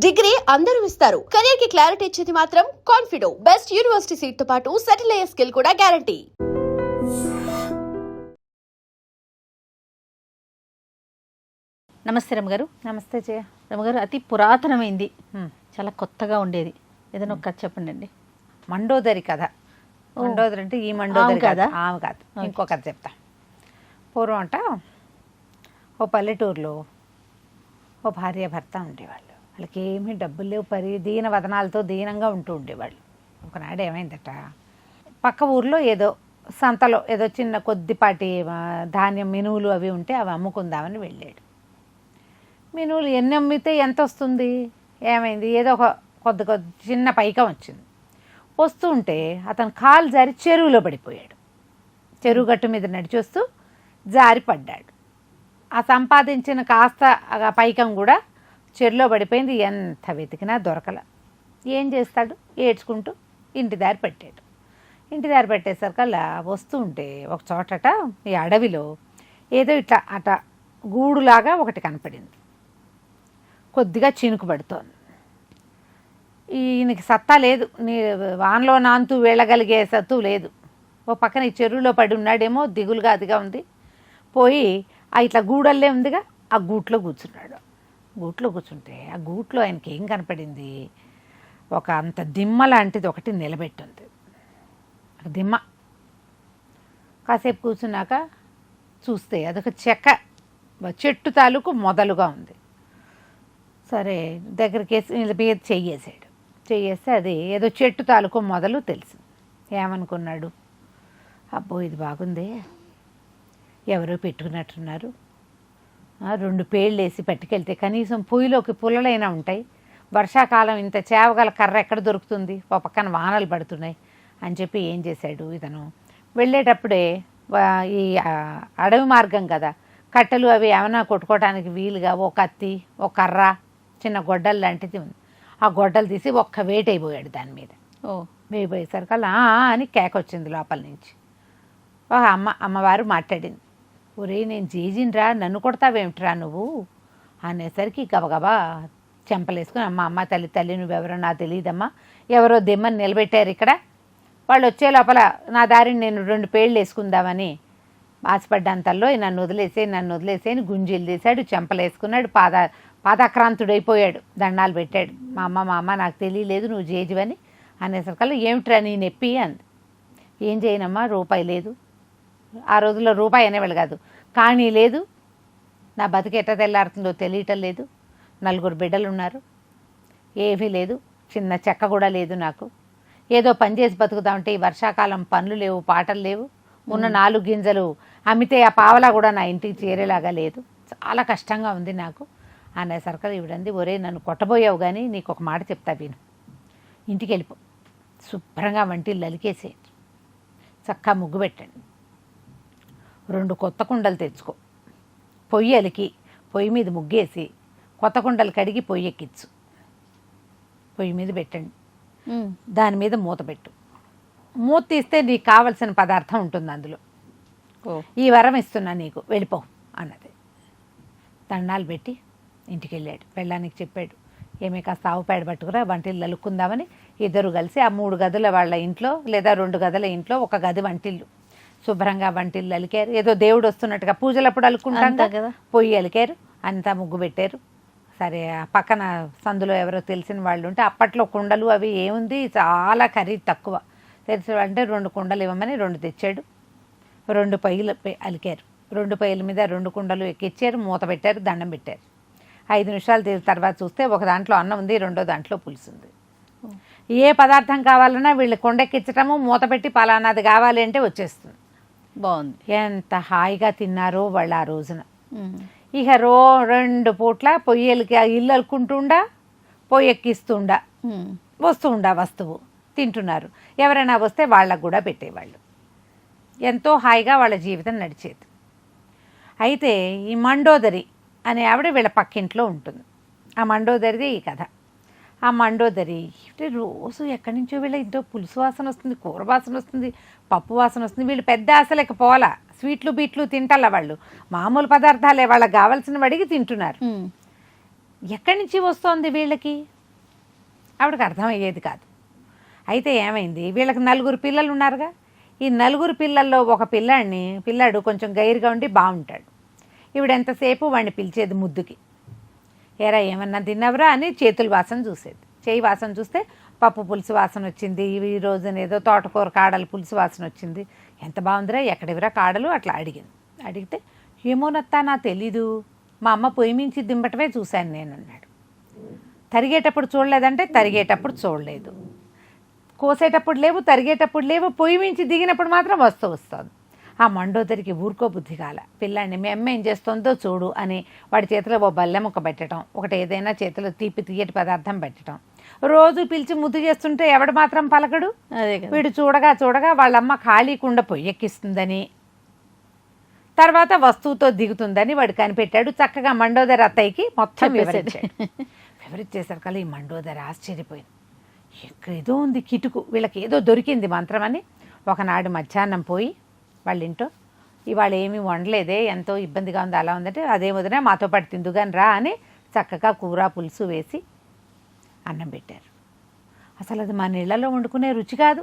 Degree అందరూ ఇస్తారు. Career కి క్లారిటీ ఇచ్చేది మాత్రం కాన్ఫిడో. బెస్ట్ యూనివర్సిటీ సీట్ తో పాటు సెటిల్ అయ్యే స్కిల్ కూడా గ్యారంటీ. నమస్తే రమ్మగారు. నమస్తే జయ. రమ్మగారు, అతి పురాతనమైంది, చాలా కొత్తగా ఉండేది ఏదైనా ఒక కథ చెప్పండి అండి. మండోదరి కథ. మండోదరి అంటే ఈ మండోదరి కదా? ఆమె కాదు, ఇంకో కథ చెప్తా. పూర్వం అంట ఓ పల్లెటూరులో ఓ భార్య భర్త ఉండేవాళ్ళు. వాళ్ళకి ఏమీ డబ్బులు లేవు, దీన వదనాలతో దీనంగా ఉంటూ ఉండేవాళ్ళు. ఒకనాడు ఏమైందట, పక్క ఊర్లో ఏదో సంతలో ఏదో చిన్న కొద్దిపాటి ధాన్యం మినువులు అవి ఉంటే అవి అమ్ముకుందామని వెళ్ళాడు. మినువులు ఎన్ని అమ్మితే ఎంత వస్తుంది? ఏమైంది, ఏదో ఒక కొద్ది చిన్న పైకం వచ్చింది. వస్తూ ఉంటే అతను కాలు జారి చెరువులో పడిపోయాడు. చెరువు గట్టు మీద నడిచి వస్తూ జారి పడ్డాడు. ఆ సంపాదించిన కాస్త పైకం కూడా చెరువులో పడిపోయింది. ఎంత వెతికినా దొరకల. ఏం చేస్తాడు, ఏడ్చుకుంటూ ఇంటి దారి పెట్టాడు. ఇంటి దారి పెట్టేసరికల్లా వస్తూ ఉంటే ఒక చోటట ఈ అడవిలో ఏదో ఇట్లా అట గూడులాగా ఒకటి కనపడింది. కొద్దిగా చినుకు పడుతోంది. ఈయనకి సత్తా లేదు, వానలో నాంతూ వెళ్ళగలిగే సత్తు లేదు. ఓ పక్కన ఈ చెరువులో పడి ఉన్నాడేమో, దిగులుగా అదిగా ఉంది. పోయి ఇట్లా గూడల్లే ఉందిగా, ఆ గూట్లో కూర్చున్నాడు. గూట్లో కూర్చుంటే ఆ గూట్లో ఆయనకి ఏం కనపడింది, ఒక అంత దిమ్మ లాంటిది ఒకటి నిలబెట్టుంది. దిమ్మ కాసేపు కూర్చున్నాక చూస్తే అదొక చెట్టు తాలూకు మొదలుగా ఉంది. సరే దగ్గరికి వేసి చెయ్యేస్తే అది ఏదో చెట్టు తాలూకు మొదలు తెలిసింది. ఏమనుకున్నాడు, అబ్బో ఇది బాగుంది, ఎవరో పెట్టుకున్నట్టున్నారు. 2 పేళ్ళు వేసి పట్టుకెళ్తే కనీసం పొయ్యిలోకి పుల్లలైనా ఉంటాయి. వర్షాకాలం ఇంత చేవగల కర్ర ఎక్కడ దొరుకుతుంది, ఓ పక్కన వానలు పడుతున్నాయి అని చెప్పి ఏం చేశాడు, ఇతను వెళ్ళేటప్పుడే ఈ అడవి మార్గం కదా, కట్టెలు అవి ఏమైనా కొట్టుకోవడానికి వీలుగా ఓ కత్తి, ఓ కర్ర, చిన్న గొడ్డలు లాంటిది ఉంది. ఆ గొడ్డలు తీసి ఒక్క వేటైపోయాడు దాని మీద. వేయిపోయేసరికల్లా అని కేకొచ్చింది లోపల నుంచి. అమ్మవారు మాట్లాడింది, ఒరే నేను జేజిన్రా, నన్ను కొడతావేమిట్రా నువ్వు అనేసరికి గబగబా చెంపలేసుకుని, అమ్మ తల్లి నువ్వెవరో నాకు తెలియదమ్మా, ఎవరో దిమ్మని నిలబెట్టారు ఇక్కడ, వాళ్ళు వచ్చే లోపల నా దారిని నేను 2 పేళ్ళు వేసుకుందామని ఆశపడ్డంతల్లో నన్ను వదిలేసే అని గుంజీలు తీశాడు, చెంపలేసుకున్నాడు, పాదాక్రాంతుడైపోయాడు, దండాలు పెట్టాడు. మా అమ్మ నాకు తెలియలేదు నువ్వు జేజివని అనేసరికల్లా ఏమిట్రా నీ నొప్పి అంది. ఏం చేయనమ్మా, రూపాయి లేదు, ఆ రోజుల్లో రూపాయి అనేవాళ్ళు కాదు, కానీ లేదు, నా బతుకు ఎట్ట తెల్లారుతుందో తెలియటం లేదు, 4 బిడ్డలు ఉన్నారు, ఏమీ లేదు, చిన్న చెక్క కూడా లేదు నాకు, ఏదో పని చేసి బతుకుదామంటే ఈ వర్షాకాలం పనులు లేవు, పాటలు లేవు, ఉన్న 4 గింజలు అమ్మితే ఆ పావలా కూడా నా ఇంటికి చేరేలాగా లేదు, చాలా కష్టంగా ఉంది నాకు అనేసరికి ఇవిడంది, ఒరే నన్ను కొట్టబోయావు కానీ నీకు ఒక మాట చెప్తా విను, ఇంటికి వెళ్ళిపో, శుభ్రంగా వంటిల్లు అలికేసేయండి, చక్కగా ముగ్గు పెట్టండి, 2 కొత్త కుండలు తెచ్చుకో, పొయ్యి అలికి పొయ్యి మీద ముగ్గేసి కొత్త కుండలు కడిగి పొయ్యి ఎక్కించు, పొయ్యి మీద పెట్టండి, దాని మీద మూత పెట్టు, మూత తీస్తే నీకు కావలసిన పదార్థం ఉంటుంది అందులో, ఈ వరం ఇస్తున్నా నీకు, వెళ్ళిపో అన్నది. దండాలు పెట్టి ఇంటికి వెళ్ళాడు. పెళ్ళానికి చెప్పాడు, ఏమే కాస్త ఆవు పేడ పట్టుకురా వంటిల్లు అలుక్కుందామని. ఇద్దరు కలిసి ఆ 3 గదుల వాళ్ళ ఇంట్లో లేదా 2 గదుల ఇంట్లో ఒక గది వంటిల్లు, శుభ్రంగా వంటిల్లు అలికారు. ఏదో దేవుడు వస్తున్నట్టుగా పూజలప్పుడు అలుక్కుంటాం కదా, పొయ్యి అలికారు, అంతా ముగ్గు పెట్టారు. సరే పక్కన సందులో ఎవరో తెలిసిన వాళ్ళు ఉంటే, అప్పట్లో కుండలు అవి ఏముంది, చాలా ఖరీదు తక్కువ, తెలిసిన అంటే 2 కుండలు ఇవ్వమని 2 తెచ్చాడు. 2 పొయ్యిలు అలికారు, 2 పొయ్యిల మీద 2 కుండలు ఎక్కిచ్చారు, మూత పెట్టారు, దండం పెట్టారు. 5 నిమిషాలు తర్వాత చూస్తే ఒక దాంట్లో అన్నం ఉంది, 2వ దాంట్లో పులుసు ఉంది. ఏ పదార్థం కావాలన్నా వీళ్ళు కొండెక్కించటము, మూత పెట్టి పలానాది కావాలి అంటే వచ్చేస్తుంది. బాగుంది. ఎంత హాయిగా తిన్నారో వాళ్ళు ఆ రోజున. ఇక 2 పూట్ల పొయ్యిలకి ఇల్లు అలుకుంటుండా, పొయ్యి ఎక్కిస్తుండా, వస్తుండా వస్తువు తింటున్నారు. ఎవరైనా వస్తే వాళ్ళకు కూడా పెట్టేవాళ్ళు. ఎంతో హాయిగా వాళ్ళ జీవితం నడిచేది. అయితే ఈ మండోదరి అనే ఆవిడ వీళ్ళ పక్కింట్లో ఉంటుంది. ఆ మండోదరిది ఈ కథ. ఆ మండోదరి రోజు ఎక్కడి నుంచో వీళ్ళ ఇంట్లో పులుసు వాసన వస్తుంది, కూర వాసన వస్తుంది, పప్పు వాసన వస్తుంది. వీళ్ళు పెద్ద ఆశలకి పోలా, స్వీట్లు బీట్లు తింటాల, వాళ్ళు మామూలు పదార్థాలే వాళ్ళకి కావాల్సిన వాడికి తింటున్నారు. ఎక్కడి నుంచి వస్తోంది వీళ్ళకి? ఆవిడకి అర్థమయ్యేది కాదు. అయితే ఏమైంది, వీళ్ళకి 4 పిల్లలు ఉన్నారుగా. ఈ 4 పిల్లల్లో ఒక పిల్లాడు కొంచెం గైరుగా ఉండి బాగుంటాడు. ఈవిడ ఎంతసేపు వాడిని పిలిచేది ముద్దుకి. ఏరా ఏమన్నా తిన్నావురా అని చేతుల వాసన చూసేది. చేయి వాసన చూస్తే పప్పు పులుసు వాసన వచ్చింది. ఈ రోజున ఏదో తోటకూర కాడలు పులుసు వాసన వచ్చింది. ఎంత బాగుందిరా, ఎక్కడివిరా కాడలు అట్లా అడిగితే ఏమోనత్తా నా తెలీదు, మా అమ్మ పొయ్యి మించి దింపటమే చూశాను నేను అన్నాడు. తరిగేటప్పుడు చూడలేదంటే తరిగేటప్పుడు చూడలేదు, కోసేటప్పుడు లేవు, తరిగేటప్పుడు లేవు, పొయ్యి మించి దిగినప్పుడు మాత్రం వస్తుంది. ఆ మండోదరికి ఊరుకో బుద్ధి కాల. పిల్లాడిని మీ అమ్మ ఏం చేస్తుందో చూడు అని వాడి చేతిలో ఓ బల్లె ముక్క పెట్టడం, ఒకటి ఏదైనా చేతిలో తీయటి పదార్థం పెట్టడం. రోజు పిలిచి ముద్దు చేస్తుంటే ఎవడు మాత్రం పలకడు. అదే వీడు చూడగా వాళ్ళమ్మ ఖాళీ కుండ పొయ్యి ఎక్కిస్తుందని, తర్వాత వస్తువుతో దిగుతుందని వాడు కనిపెట్టాడు. చక్కగా మండోదరి అత్తయ్యకి మొత్తం వివరించేసరికి ఈ మండోదరి ఆశ్చర్యపోయింది. ఏదో ఉంది కిటుకు, వీళ్ళకి ఏదో దొరికింది మంత్రం అని. ఒకనాడు మధ్యాహ్నం పోయి వాళ్ళ ఇంట్లో ఇవాళ ఏమీ వండలేదే, ఎంతో ఇబ్బందిగా ఉంది, అలా ఉందంటే అదే వదిన మాతో పాటు తిందుగాని రా అని చక్కగా కూర పులుసు వేసి అన్నం పెట్టారు. అసలు అది మన ఇళ్లలో వండుకునే రుచి కాదు.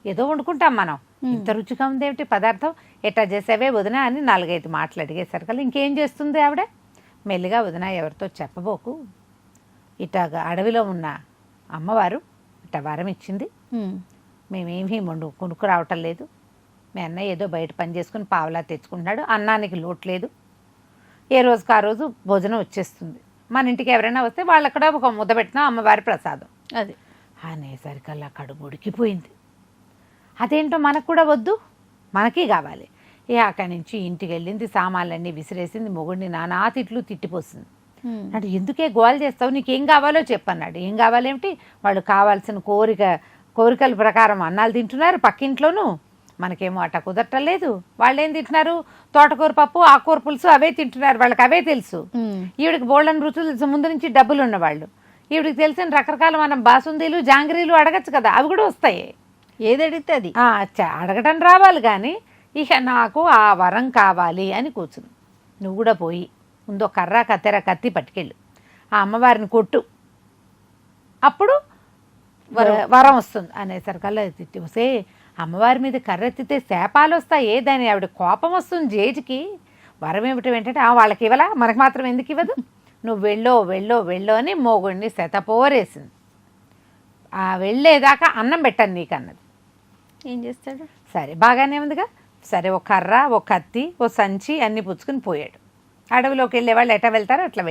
ఏదో వండుకుంటాం మనం, ఇంత రుచిగా ఉందేమిటి పదార్థం, ఎట్టా చేసావే వదిన అని 4-5 మాటలు అడిగేసరికల్లా ఇంకేం చేస్తుంది ఆవిడ, మెల్లిగా వదిన ఎవరితో చెప్పబోకు, ఇట్లాగా అడవిలో ఉన్న అమ్మవారు ఇట్ట వరం ఇచ్చింది, మేమేమీ కొనుక్కు రావటం లేదు, మీ అన్నయ్య ఏదో బయట పని చేసుకుని పావలా తెచ్చుకుంటున్నాడు, అన్నానికి లోటు లేదు, ఏ రోజుకి ఆ రోజు భోజనం వచ్చేస్తుంది, మన ఇంటికి ఎవరైనా వస్తే వాళ్ళక్కడ ఒక ముద్ద పెట్టినా అమ్మవారి ప్రసాదం అది అనేసరికల్లా కడుపు ఉడికిపోయింది. అదేంటో మనకు కూడా వద్దు, మనకి కావాలి. అక్కడి నుంచి ఇంటికి వెళ్ళింది, సామాన్లన్నీ విసిరేసింది, మొగుడిని నానా తిట్లు తిట్టిపోసింది. అంటే ఎందుకే గోల్ చేస్తావు, నీకేం కావాలో చెప్పన్నాడు. ఏం కావాలేమిటి, వాళ్ళు కావాల్సిన కోరికల ప్రకారం అన్నాలు తింటున్నారు పక్కింట్లోనూ, మనకేమో అట్ట కుదరటలేదు. వాళ్ళు ఏం తింటున్నారు, తోటకూర పప్పు ఆకుకూర పులుసు అవే తింటున్నారు, వాళ్ళకి అవే తెలుసు. ఈవిడికి బోళ్ళని రుచులు తెలుసు, ముందు నుంచి డబ్బులు ఉన్నవాళ్ళు. ఈవిడికి తెలిసిన రకరకాల మనం బాసుందీలు జాంగ్రీలు అడగచ్చు కదా, అవి కూడా వస్తాయి. ఏది అడిగితే అది అడగటం రావాలి, కానీ ఇక నాకు ఆ వరం కావాలి అని కూర్చుంది. నువ్వు కూడా పోయి ముందు కర్ర కత్తెర కత్తి పట్టుకెళ్ళు, ఆ అమ్మవారిని కొట్టు, అప్పుడు వరం వస్తుంది అనేసరికల్లా తిట్టి వస్తే అమ్మవారి మీద కర్రెత్తితే శాపాలు వస్తాయి, దాని ఆవిడ కోపం వస్తుంది జేజికి. వరం ఏమిటో ఏంటంటే వాళ్ళకి ఇవ్వలా, మనకు మాత్రం ఎందుకు ఇవ్వదు, నువ్వు వెళ్ళో అని మోగుడిని శతపోరేసింది. ఆ వెళ్ళేదాకా అన్నం పెట్టాను నీకు అన్నది. ఏం చేస్తాడు, సరే బాగానే ఉందిగా, సరే ఒక కర్ర ఒక కత్తి ఓ సంచి అన్నీ పుచ్చుకుని పోయాడు. అడవిలోకి వెళ్ళేవాళ్ళు ఎట్లా వెళ్తారో అట్లా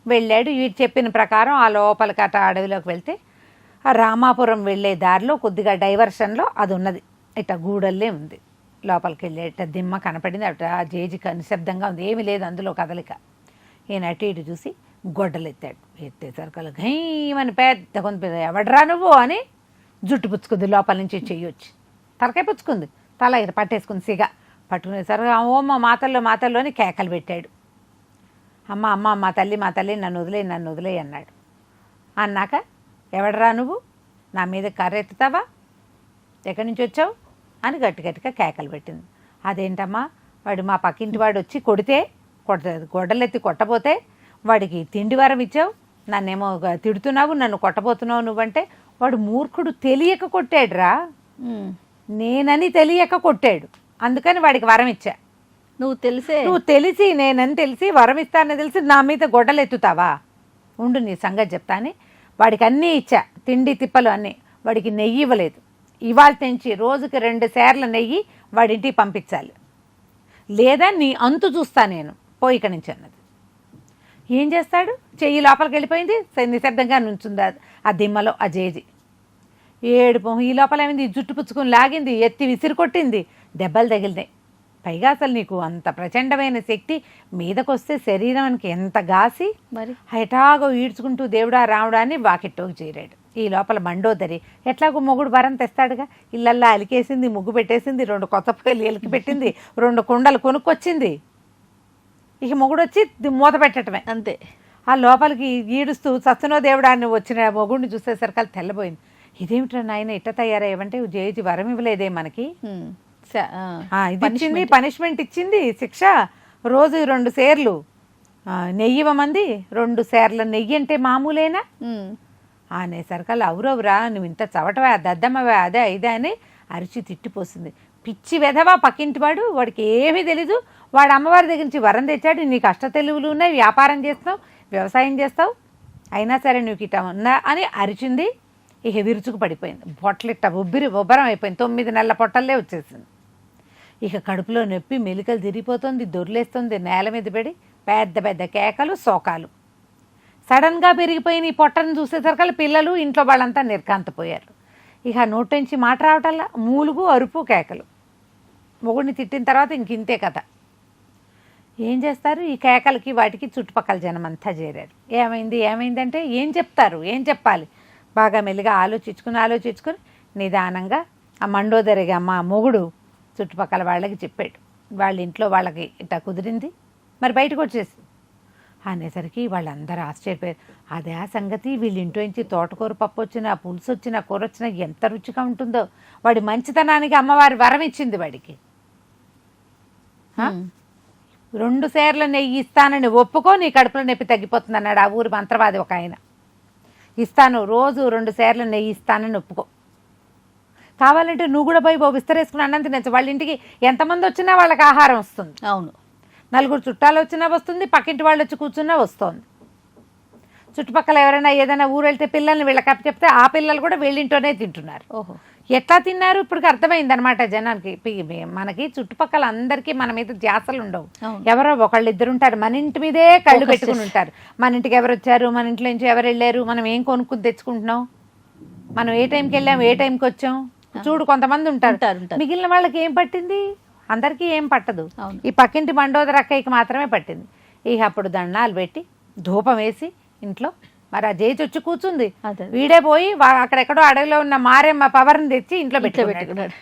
వెళ్ళాడు. వీడు చెప్పిన ప్రకారం ఆ లోపలికి అడవిలోకి వెళ్తే ఆ రామాపురం వెళ్ళే దారిలో కొద్దిగా డైవర్షన్లో అది ఉన్నది, ఇట్లా గూడల్లే ఉంది. లోపలికి వెళ్ళే ఇట్లా దిమ్మ కనపడింది, అట్లా ఆ జేజి నిశ్శబ్దంగా ఉంది, ఏమీ లేదు అందులో కదలిక. ఈయన అటు ఇటు చూసి గొడ్డలు ఎత్తేసరికలు గైమని పెద్ద కొంత ఎవడరా నువ్వు అని జుట్టు పుచ్చుకుంది, లోపల నుంచి చెయ్యొచ్చి తలకాయ పుచ్చుకుంది, తల ఇది పట్టేసుకుంది, సిగ పట్టుకునేసరికి ఓమ్మ మాతల్లోని కేకలు పెట్టాడు. అమ్మ మా తల్లి నన్ను వదిలే అన్నాడు. అన్నాక ఎవడరా నువ్వు, నా మీద కర్ర ఎత్తుతావా, ఎక్కడి నుంచి వచ్చావు అని గట్టిగా కేకలు పెట్టింది. అదేంటమ్మా, వాడు మా పక్కింటి వాడు వచ్చి గొడ్డలెత్తి కొట్టబోతే వాడికి తిండి వరం ఇచ్చావు, నన్నేమో తిడుతున్నావు, నన్ను కొట్టబోతున్నావు నువ్వంటే, వాడు మూర్ఖుడు తెలియక కొట్టాడురా, నేనని తెలియక కొట్టాడు, అందుకని వాడికి వరం ఇచ్చా. నువ్వు తెలిసి నేనని తెలిసి వరం ఇస్తానని తెలిసి నా మీద గొడ్డలు ఎత్తుతావా, ఉండు నీ సంగతి చెప్తా అని వాడికి అన్నీ ఇచ్చా, తిండి తిప్పలు అన్నీ. వాడికి నెయ్యి ఇవ్వలేదు, ఇవాళ తెంచి రోజుకి 2 సేర్ల నెయ్యి వాడింటికి పంపించాలి, లేదా నీ అంతు చూస్తా నేను, పోయి ఇక్కడి నుంచి అన్నది. ఏం చేస్తాడు, చెయ్యి లోపలికి వెళ్ళిపోయింది, నిశ్శబ్దంగా నుంచుంది ఆ దిమ్మలో ఆ జేజి. ఏడుపు, ఈ లోపల ఏమైంది, జుట్టు పుచ్చుకుని లాగింది, ఎత్తి విసిరి కొట్టింది, దెబ్బలు తగిలినాయి. పైగా అసలు నీకు అంత ప్రచండమైన శక్తి మీదకొస్తే శరీరానికి ఎంత గాసి, మరి ఎటాగో ఈడ్చుకుంటూ దేవుడా రాముడా అని వాకిట్టోకి చేరాడు. ఈ లోపల మండోదరి ఎట్లాగో మొగుడు వరం తెస్తాడుగా, ఇళ్ళల్లా అలికేసింది, ముగ్గు పెట్టేసింది, 2 కొత్త పొయ్యిలు ఎలికి పెట్టింది, 2 కుండలు కొనుక్కొచ్చింది. ఇక మొగుడు వచ్చి మూత పెట్టడమే అంతే. ఆ లోపలికి ఈడుస్తూ సత్తునో దేవుడాన్ని వచ్చిన మొగుడిని చూసేసరికి తెల్లబోయింది. ఇదేమిట్రా నాయన ఇట్ట తయారయ్యావంటే జేజి వరం ఇవ్వలేదే మనకి, ఇది ఇచ్చింది, పనిష్మెంట్ ఇచ్చింది, శిక్ష రోజు 2 సేర్లు నెయ్యి ఇవ్వమంది. 2 సేర్ల నెయ్యి అంటే మామూలేనా ఉమ్. అనేసరికల్లా అవురవురా నువ్వు ఇంత చవటవా దద్దమ్మవా అదే ఇదే అని అరిచి తిట్టిపోసింది. పిచ్చి వెధవా పక్కింటివాడు, వాడికి ఏమీ తెలీదు, వాడు అమ్మవారి దగ్గర నుంచి వరం తెచ్చాడు, నీకు అష్టతెలువులు ఉన్నాయి, వ్యాపారం చేస్తున్నావు, వ్యవసాయం చేస్తావు, అయినా సరే నువ్వు ఇట్లా ఉన్నా అని అరిచింది. ఇక విరుచుకు పడిపోయింది, పొట్టలిట్ట ఉబ్బరం అయిపోయింది, 9 నెలల పొట్టల్లే వచ్చేసింది. ఇక కడుపులో నొప్పి, మెలికలు తిరిగిపోతుంది, దొర్లేస్తుంది, నేల మీద పడి పెద్ద పెద్ద కేకలు, శోకాలు. సడన్గా పెరిగిపోయిన ఈ పొట్టను చూసేసరికల్లా పిల్లలు ఇంట్లో వాళ్ళంతా నిర్కాంతపోయారు. ఇక నోటి నుంచి మాట రావటల్లా మూలుగు, అరుపు, కేకలు. మొగుడిని తిట్టిన తర్వాత ఇంకింతే కథ. ఏం చేస్తారు, ఈ కేకలకి వాటికి చుట్టుపక్కల జనం అంతా చేరారు. ఏమైందంటే ఏం చెప్తారు, ఏం చెప్పాలి, బాగా మెల్లిగా ఆలోచించుకుని నిదానంగా ఆ మండోదరిగా మా మొగుడు చుట్టుపక్కల వాళ్ళకి చెప్పాడు. వాళ్ళ ఇంట్లో వాళ్ళకి ఇట్లా కుదిరింది, మరి బయటకు వచ్చేసి అనేసరికి వాళ్ళందరూ ఆశ్చర్యపోయారు. అదే ఆ సంగతి, వీళ్ళ ఇంట్లో నుంచి తోటకూర పప్పు వచ్చినా, పులుసు వచ్చినా, కూర వచ్చినా ఎంత రుచిగా ఉంటుందో, వాడి మంచితనానికి అమ్మవారి వరం ఇచ్చింది వాడికి. 2 సేర్ల నెయ్యి ఇస్తానని ఒప్పుకో, నీ కడుపులో నొప్పి తగ్గిపోతుంది అన్నాడు ఆ ఊరి మంత్రవాది ఒక ఆయన. ఇస్తాను, రోజు 2 సేర్ల నెయ్యి ఇస్తానని ఒప్పుకో, కావాలంటే నువ్వు కూడా పోయి విస్తరేసుకుని అన్నం తినచ్చు, వాళ్ళ ఇంటికి ఎంతమంది వచ్చినా వాళ్ళకి ఆహారం వస్తుంది. అవును, 4 చుట్టాలు వచ్చినా వస్తుంది, పక్కింటి వాళ్ళు వచ్చి కూర్చున్నా వస్తుంది. చుట్టుపక్కల ఎవరైనా ఏదైనా ఊరు వెళ్తే పిల్లల్ని వీళ్ళకి అప్పు చెప్తే ఆ పిల్లలు కూడా వీళ్ళింటోనే తింటున్నారు. ఓహో, ఎట్లా తిన్నారు ఇప్పుడు అర్థమైంది అనమాట జనానికి. మనకి చుట్టుపక్కల అందరికీ మన మీద ధ్యాసలు ఉండవు, ఎవరో ఒకళ్ళు ఇద్దరు ఉంటారు, మన ఇంటి మీదే కళ్ళు పెట్టుకుని ఉంటారు. మన ఇంటికి ఎవరు వచ్చారు, మన ఇంట్లో నుంచి ఎవరు వెళ్ళారు, మనం ఏం కొనుక్కుని తెచ్చుకుంటున్నాం, మనం ఏ టైంకి వెళ్ళాం, ఏ టైంకి వచ్చాం, చూడు కొంతమంది ఉంటారు. మిగిలిన వాళ్ళకి ఏం పట్టింది, అందరికీ ఏం పట్టదు. ఈ పక్కింటి మండోదర అక్కయ్యకి మాత్రమే పట్టింది. ఇక అప్పుడు దండాలు పెట్టి ధూపం వేసి ఇంట్లో మరి ఆ జేచి వచ్చి కూర్చుంది. వీడే పోయి అక్కడెక్కడో అడవిలో ఉన్న మారేమ్మ పవర్ని తెచ్చి ఇంట్లో పెట్టుకున్నాడు.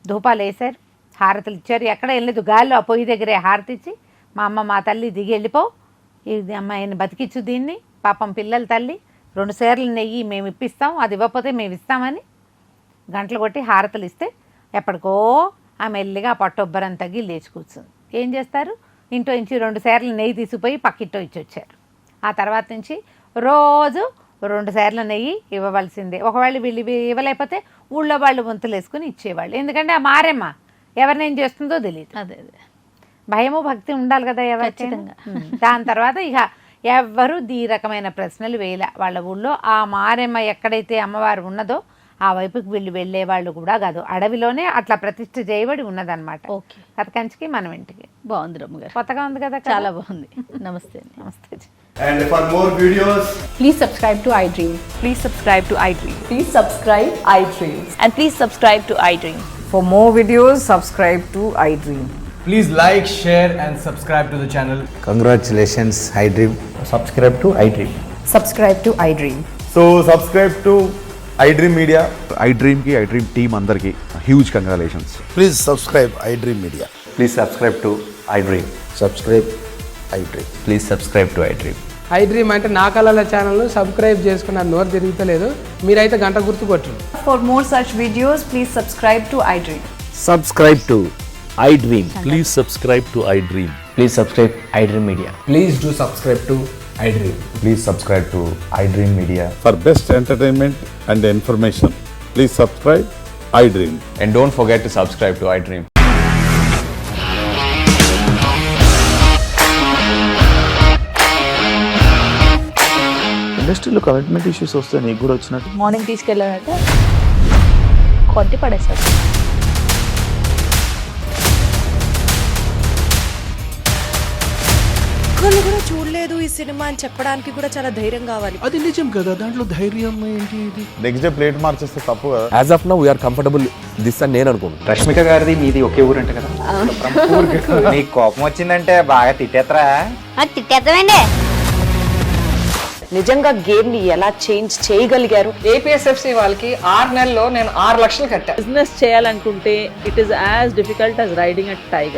ధూపాలు వేశారు, హారతులు ఇచ్చారు, ఎక్కడ వెళ్ళలేదు, గాల్లో ఆ పొయ్యి దగ్గరే హారతి ఇచ్చి, మా అమ్మ మా తల్లి దిగి వెళ్ళిపో, ఇది అమ్మాయిని బతికిచ్చు దీన్ని, పాపం పిల్లల తల్లి, 2 సేర్లు నెయ్యి మేము ఇప్పిస్తాం, అది ఇవ్వకపోతే మేము ఇస్తామని గంటలు కొట్టి హారతులు ఇస్తే ఎప్పటికో ఆ మెల్లిగా ఆ పట్టొబ్బరం తగ్గి లేచి కూర్చుంది. ఏం చేస్తారు, ఇంట్లో నుంచి 2 సేర్లు నెయ్యి తీసుకుపోయి పక్కింటో ఇచ్చి వచ్చారు. ఆ తర్వాత నుంచి రోజు 2 సేర్ల నెయ్యి ఇవ్వవలసిందే. ఒకవేళ వీళ్ళు ఇవ్వలేకపోతే ఊళ్ళో వాళ్ళు వంతులు వేసుకుని ఇచ్చేవాళ్ళు. ఎందుకంటే ఆ మారేమ్మ ఎవరినేం చేస్తుందో తెలియదు. అదే భయము భక్తి ఉండాలి కదా ఎవరికి. దాని తర్వాత ఇక ఎవ్వరూ ఈ రకమైన ప్రశ్నలు వేయలే. వాళ్ళ ఊళ్ళో ఆ మారేమ్మ ఎక్కడైతే అమ్మవారు ఉన్నదో ఆ వైపుకి వెళ్ళే వాళ్ళు కూడా కాదు, అడవిలోనే అట్లా ప్రతిష్ఠ చేయబడి ఉన్నదన్నమాట. కథకంచికి మనం ఇంటికి. బాగుంది రమ్మగారు, కొత్తగా ఉంది కదా, చాలా బాగుంది. నమస్తే. నమస్తే. And for more videos, please subscribe to iDream. Please subscribe to iDream. Please subscribe iDream. And please subscribe to iDream. For more videos, subscribe to iDream. please like, share and subscribe to the channel. Congratulations, iDream. Subscribe to iDream. Subscribe to iDream. So subscribe to iDream Media. iDream ki iDream team andarki huge congratulations. Please subscribe iDream Media. Please subscribe to iDream. Subscribe iDream. Please subscribe to iDream. iDream అంటే నా కళల channel subscribe చేసుకున్న నోరు తిరుగుతలేదు, మీరైతే గంట గుర్తు కొట్టండి. For more such videos, please subscribe to iDream. Subscribe to iDream. Please subscribe to iDream. Please subscribe iDream Media. Please do subscribe to iDream. Please subscribe to iDream Media. For best entertainment and information, please subscribe iDream. And don't forget to subscribe to iDream. ఇండస్ట్రీలో commitment issues వస్తే నీకు కూడా వచ్చినట్టు. Morning తీసుకెళ్ళానంటే కొట్టి పడేసాడు. ఒక్కళ్ళు కూడా చూడలేదు ఈ సినిమా అని చెప్పడానికి కూడా చాలా ధైర్యం కావాలి. అది నిజం కదా, దాంట్లో ధైర్యం ఏంటి? నెక్స్ట్ డే ప్లేట్ మార్చేస్తే తప్పు కదా. As of now we are comfortable this అని నేను అనుకుంటున్నాను. రష్మిక గారిది మీది ఒకే ఊరు అంట కదా. నీకు కోపం వచ్చిందంటే బాగా తిట్టేత్తరా? తిట్టేద్దామండి. నిజంగా గేమ్ ని ఎలా చేంజ్ చేయగలిగారు? APSFC వాళ్ళకి 6 నెలల్లో నేను 6 లక్షలు కట్టా. బిజినెస్ చేయాలనుకుంటే it is as difficult as riding a tiger.